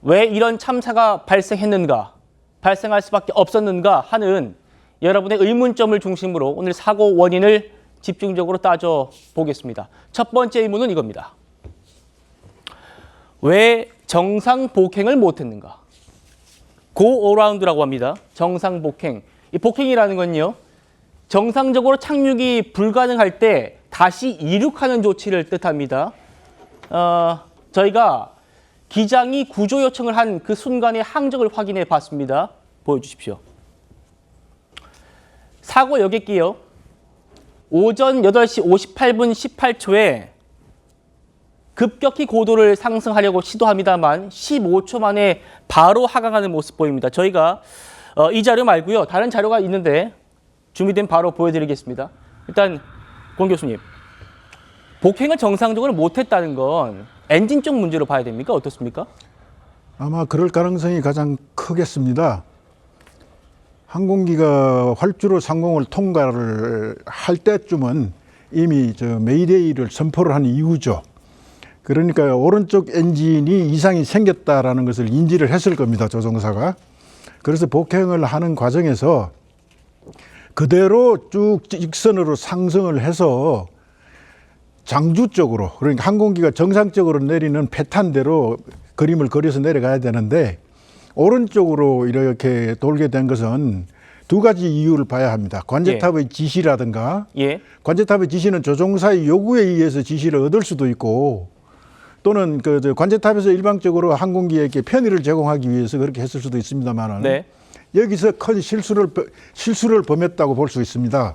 왜 이런 참사가 발생했는가, 발생할 수밖에 없었는가 하는 여러분의 의문점을 중심으로 오늘 사고 원인을 집중적으로 따져보겠습니다. 첫 번째 의문은 이겁니다. 왜 정상 복행을 못했는가? 고 어라운드라고 합니다. 정상 복행. 이 복행이라는 건요, 정상적으로 착륙이 불가능할 때 다시 이륙하는 조치를 뜻합니다. 저희가 기장이 구조 요청을 한 그 순간의 항적을 확인해 봤습니다. 보여주십시오. 사고 여객기요, 오전 8시 58분 18초에 급격히 고도를 상승하려고 시도합니다만 15초 만에 바로 하강하는 모습 보입니다. 저희가 이 자료 말고요, 다른 자료가 있는데 준비된 바로 보여드리겠습니다. 일단 권 교수님, 복행을 정상적으로 못했다는 건 엔진 쪽 문제로 봐야 됩니까? 어떻습니까? 아마 그럴 가능성이 가장 크겠습니다. 항공기가 활주로 상공을 통과를 할 때쯤은 이미 메이데이를 선포를 한 이후죠. 그러니까 오른쪽 엔진이 이상이 생겼다라는 것을 인지를 했을 겁니다, 조종사가. 그래서 복행을 하는 과정에서 그대로 쭉 직선으로 상승을 해서 장주 쪽으로, 그러니까 항공기가 정상적으로 내리는 패턴대로 그림을 그려서 내려가야 되는데 오른쪽으로 이렇게 돌게 된 것은 두 가지 이유를 봐야 합니다. 관제탑의 지시라든가, 관제탑의 지시는 조종사의 요구에 의해서 지시를 얻을 수도 있고, 또는 관제탑에서 일방적으로 항공기에게 편의를 제공하기 위해서 그렇게 했을 수도 있습니다만, 여기서 큰 실수를 범했다고 볼 수 있습니다.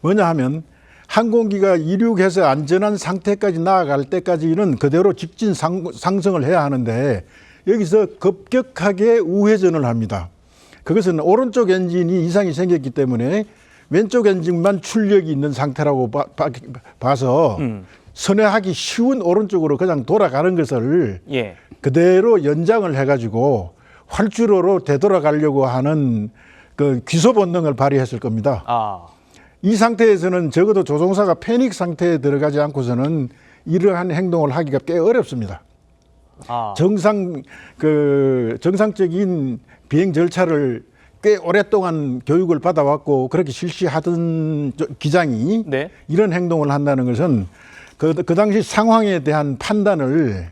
뭐냐 하면 항공기가 이륙해서 안전한 상태까지 나아갈 때까지는 그대로 직진 상승을 해야 하는데 여기서 급격하게 우회전을 합니다. 그것은 오른쪽 엔진이 이상이 생겼기 때문에 왼쪽 엔진만 출력이 있는 상태라고 봐서 선회하기 쉬운 오른쪽으로 그냥 돌아가는 것을 그대로 연장을 해가지고 활주로로 되돌아가려고 하는 그 귀소 본능을 발휘했을 겁니다. 이 상태에서는 적어도 조종사가 패닉 상태에 들어가지 않고서는 이러한 행동을 하기가 꽤 어렵습니다. 정상적인 비행 절차를 꽤 오랫동안 교육을 받아왔고 그렇게 실시하던 기장이 이런 행동을 한다는 것은 그 당시 상황에 대한 판단을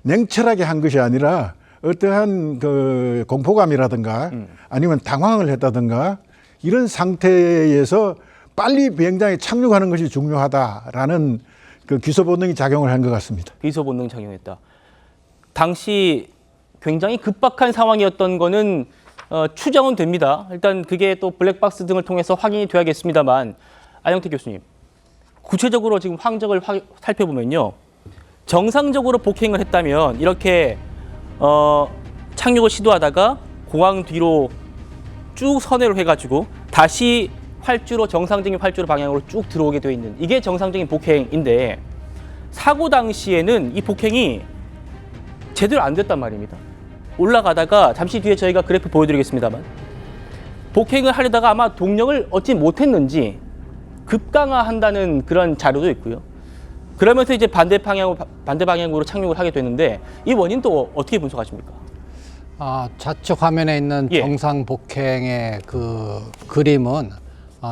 냉철하게 한 것이 아니라 어떠한 공포감이라든가 아니면 당황을 했다든가 이런 상태에서 빨리 비행장에 착륙하는 것이 중요하다라는 그 귀소 본능이 작용을 한 것 같습니다. 귀소 본능 작용했다. 당시 굉장히 급박한 상황이었던 거는 추정은 됩니다. 일단 그게 또 블랙박스 등을 통해서 확인이 돼야겠습니다만, 안영택 교수님, 구체적으로 지금 항적을 살펴보면요, 정상적으로 복행을 했다면 이렇게 착륙을 시도하다가 공항 뒤로 쭉 선회를 해가지고 다시 활주로, 정상적인 활주로 방향으로 쭉 들어오게 되어 있는, 이게 정상적인 복행인데 사고 당시에는 이 복행이 제대로 안 됐단 말입니다. 올라가다가 잠시 뒤에 저희가 그래프 보여드리겠습니다만 복행을 하려다가 아마 동력을 얻지 못했는지 급강하한다는 그런 자료도 있고요. 그러면서 이제 반대 방향으로 착륙을 하게 되는데 이 원인도 어떻게 분석하십니까? 좌측 화면에 있는 정상 복행의 그 그림은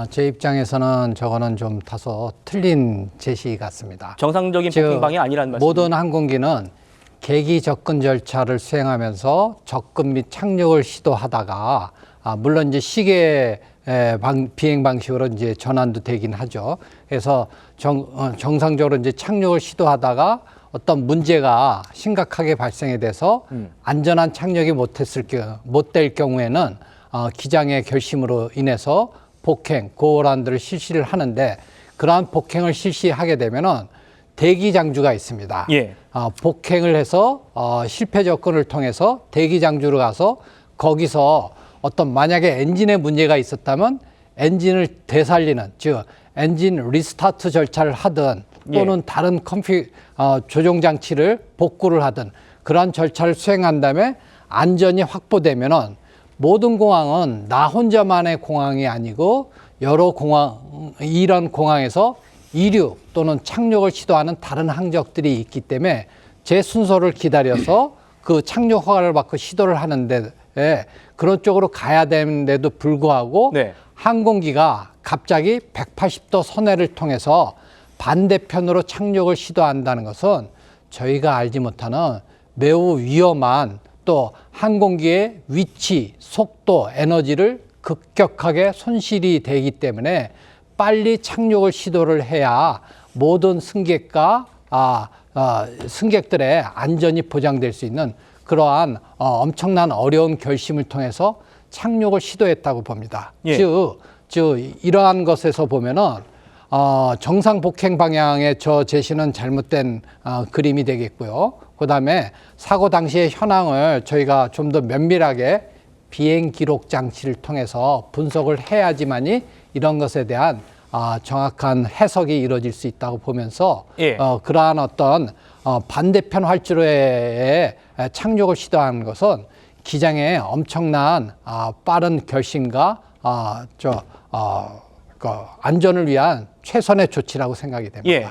제 입장에서는 저거는 좀 다소 틀린 제시 같습니다. 정상적인 복행 방향이 아니라는 말씀이죠. 모든 항공기는 계기 접근 절차를 수행하면서 접근 및 착륙을 시도하다가 물론 이제 시계 비행 방식으로 이제 전환도 되긴 하죠. 그래서 정상적으로 이제 착륙을 시도하다가 어떤 문제가 심각하게 발생이 돼서 안전한 착륙이 못될 경우에는 기장의 결심으로 인해서 복행, 고어란드를 실시를 하는데, 그러한 복행을 실시하게 되면은 대기 장주가 있습니다. 복행을 해서 실패 접근을 통해서 대기 장주로 가서 거기서 어떤 만약에 엔진에 문제가 있었다면 엔진을 되살리는, 즉 엔진 리스타트 절차를 하든 또는 다른 조종 장치를 복구를 하든 그러한 절차를 수행한 다음에 안전이 확보되면은, 모든 공항은 나 혼자만의 공항이 아니고 이런 공항에서 이륙 또는 착륙을 시도하는 다른 항적들이 있기 때문에 제 순서를 기다려서 그 착륙 허가를 받고 시도를 하는데 그런 쪽으로 가야 되는데도 불구하고 네. 항공기가 갑자기 180도 선회를 통해서 반대편으로 착륙을 시도한다는 것은 저희가 알지 못하는 매우 위험한 또 항공기의 위치, 속도, 에너지를 급격하게 손실이 되기 때문에 빨리 착륙을 시도를 해야 모든 승객과 승객들의 안전이 보장될 수 있는 그러한 엄청난 어려운 결심을 통해서 착륙을 시도했다고 봅니다. 예. 즉 이러한 것에서 보면은 정상 복행 방향의 저 제시는 잘못된 그림이 되겠고요. 그다음에 사고 당시의 현황을 저희가 좀 더 면밀하게 비행 기록 장치를 통해서 분석을 해야지만이 이런 것에 대한 정확한 해석이 이루어질 수 있다고 보면서 예. 그러한 어떤 반대편 활주로에 착륙을 시도하는 것은 기장의 엄청난 빠른 결심과 그 안전을 위한 최선의 조치라고 생각이 됩니다. 예.